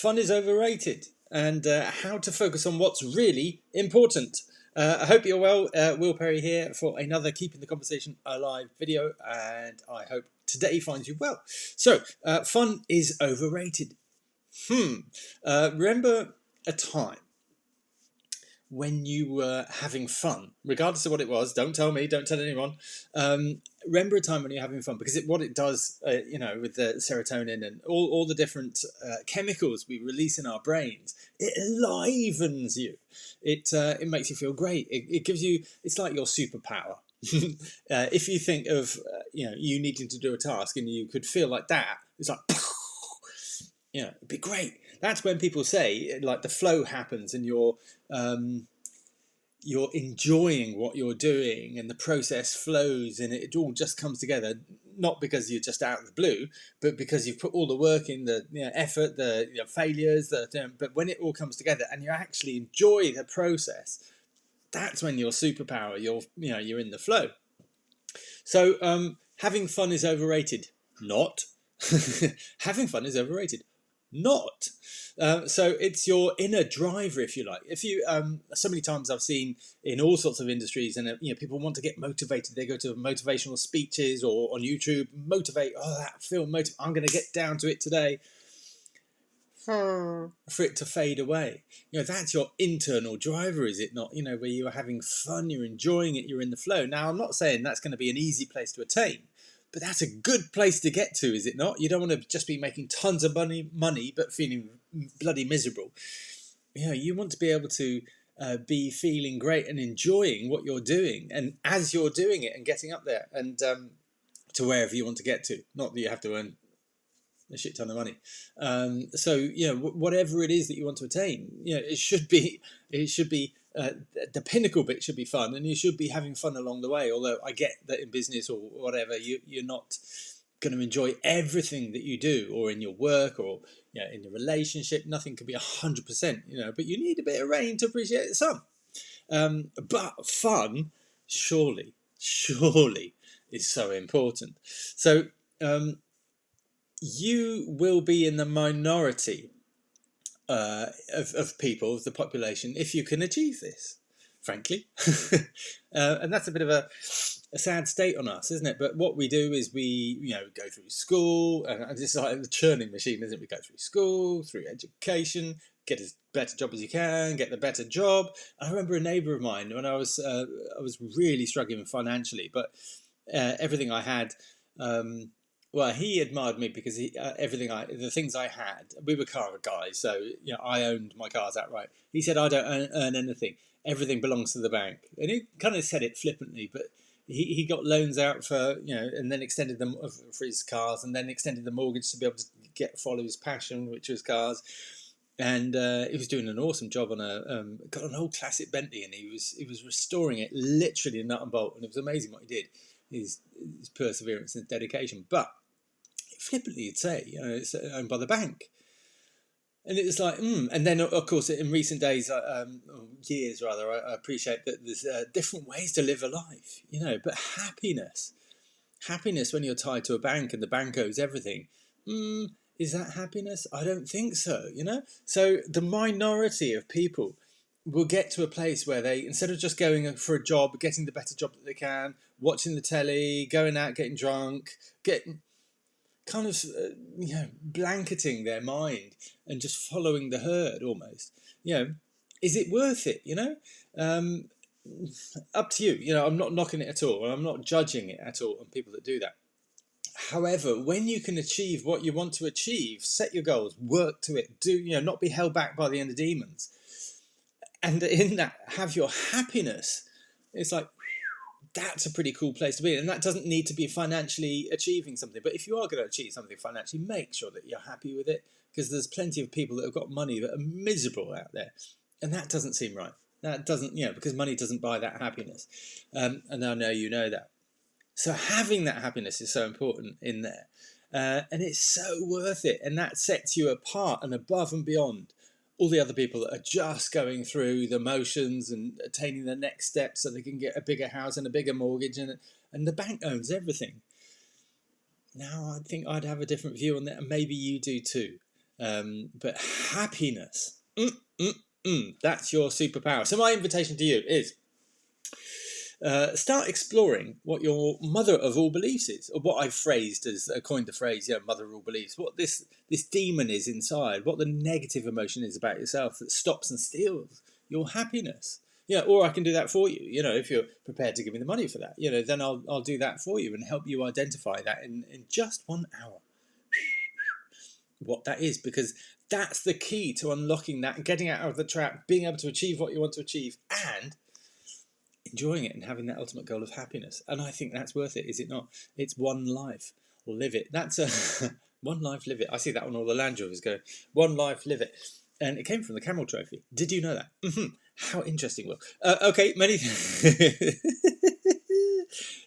fun is overrated, and how to focus on what's really important. I hope you're well. Will Perry here for another Keeping the Conversation Alive video, and I hope today finds you well. So, fun is overrated. Remember a time when you were having fun, regardless of what it was? Don't tell me, don't tell anyone. Remember a time when you're having fun, because what it does, with the serotonin and all the different chemicals we release in our brains, it enlivens you. It makes you feel great. It gives you, it's like your superpower. If you think of you needing to do a task and you could feel like that, it's like it'd be great. That's when people say, like, the flow happens and you're enjoying what you're doing and the process flows and it all just comes together, not because you're just out of the blue, but because you've put all the work in, the effort, the failures, but when it all comes together and you actually enjoy the process, that's when your superpower, you're in the flow. So having fun is overrated. Not. Having fun is overrated. Not. So it's your inner driver, if you like. If you so many times I've seen in all sorts of industries, and people want to get motivated. They go to motivational speeches or on YouTube, motivate. Oh, that film, I'm going to get down to it today. For it to fade away. That's your internal driver, is it not? Where you're having fun, you're enjoying it, you're in the flow. Now, I'm not saying that's going to be an easy place to attain, but that's a good place to get to, is it not? You don't want to just be making tons of money but feeling bloody miserable. You want to be able to be feeling great and enjoying what you're doing, and as you're doing it and getting up there and to wherever you want to get to. Not that you have to earn a shit ton of money. So whatever it is that you want to attain, it should be the pinnacle bit should be fun, and you should be having fun along the way. Although I get that in business or whatever, you're not going to enjoy everything that you do, or in your work, or in your relationship. Nothing can be 100%, but you need a bit of rain to appreciate the sun. But fun, surely is so important. So you will be in the minority of people, of the population, if you can achieve this, frankly. And that's a bit of a sad state on us, isn't it? But what we do is we go through school, and it's like the churning machine, isn't it? We go through school, through education, get as better job as you can, get the better job. I remember a neighbour of mine when I was really struggling financially, but everything I had. Well, he admired me because the things I had, we were car guys, so I owned my cars outright. He said, "I don't earn anything; everything belongs to the bank," and he kind of said it flippantly, but he got loans out for and then extended them for his cars, and then extended the mortgage to be able to follow his passion, which was cars. And he was doing an awesome job on got an old classic Bentley, and he was restoring it literally nut and bolt, and it was amazing what he did. His perseverance and dedication, but flippantly you'd say, it's owned by the bank. And it was like, And then, of course, in recent days, years rather, I appreciate that there's different ways to live a life, but happiness when you're tied to a bank and the bank owes everything, is that happiness? I don't think so, So the minority of people will get to a place where they, instead of just going for a job, getting the better job that they can, watching the telly, going out, getting drunk, kind of blanketing their mind and just following the herd almost. Is it worth it? Up to you. I'm not knocking it at all, and I'm not judging it at all on people that do that. However, when you can achieve what you want to achieve, set your goals, work to it, not be held back by the inner demons, and in that have your happiness. It's like, that's a pretty cool place to be. And that doesn't need to be financially achieving something. But if you are going to achieve something financially, make sure that you're happy with it, because there's plenty of people that have got money that are miserable out there. And that doesn't seem right. That doesn't, because money doesn't buy that happiness. And I know you know that. So having that happiness is so important in there. And it's so worth it. And that sets you apart and above and beyond all the other people that are just going through the motions and attaining the next step so they can get a bigger house and a bigger mortgage, and the bank owns everything. Now, I think I'd have a different view on that, and maybe you do too. But happiness, that's your superpower. So my invitation to you is start exploring what your mother of all beliefs is, or what I've phrased as coined the phrase, mother of all beliefs. What this demon is inside, what the negative emotion is about yourself that stops and steals your happiness. Or I can do that for you. If you're prepared to give me the money for that, then I'll do that for you and help you identify that in just 1 hour. What that is, because that's the key to unlocking that, getting out of the trap, being able to achieve what you want to achieve, and enjoying it and having that ultimate goal of happiness. And I think that's worth it, is it not? It's one life, live it. That's a one life, live it. I see that on all the Land Rovers going, one life, live it. And it came from the Camel Trophy. Did you know that? How interesting, Will. Okay, many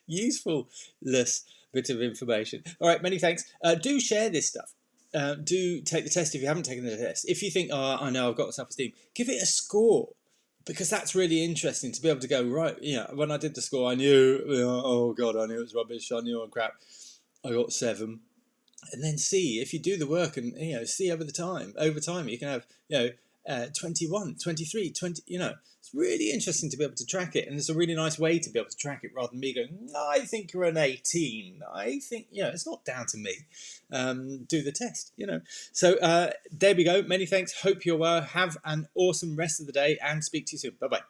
useful-less bit of information. All right, many thanks. Do share this stuff. Do take the test if you haven't taken the test. If you think, I know I've got self-esteem, give it a score. Because that's really interesting to be able to go, right, when I did the score, I knew, oh God, I knew it was rubbish, I knew I'm crap. I got 7. And then see, if you do the work and, see over time, you can have, 21, 23, 20, it's really interesting to be able to track it. And it's a really nice way to be able to track it rather than me going, I think you're an 18. I think, it's not down to me. Do the test, So there we go. Many thanks. Hope you're well. Have an awesome rest of the day and speak to you soon. Bye-bye.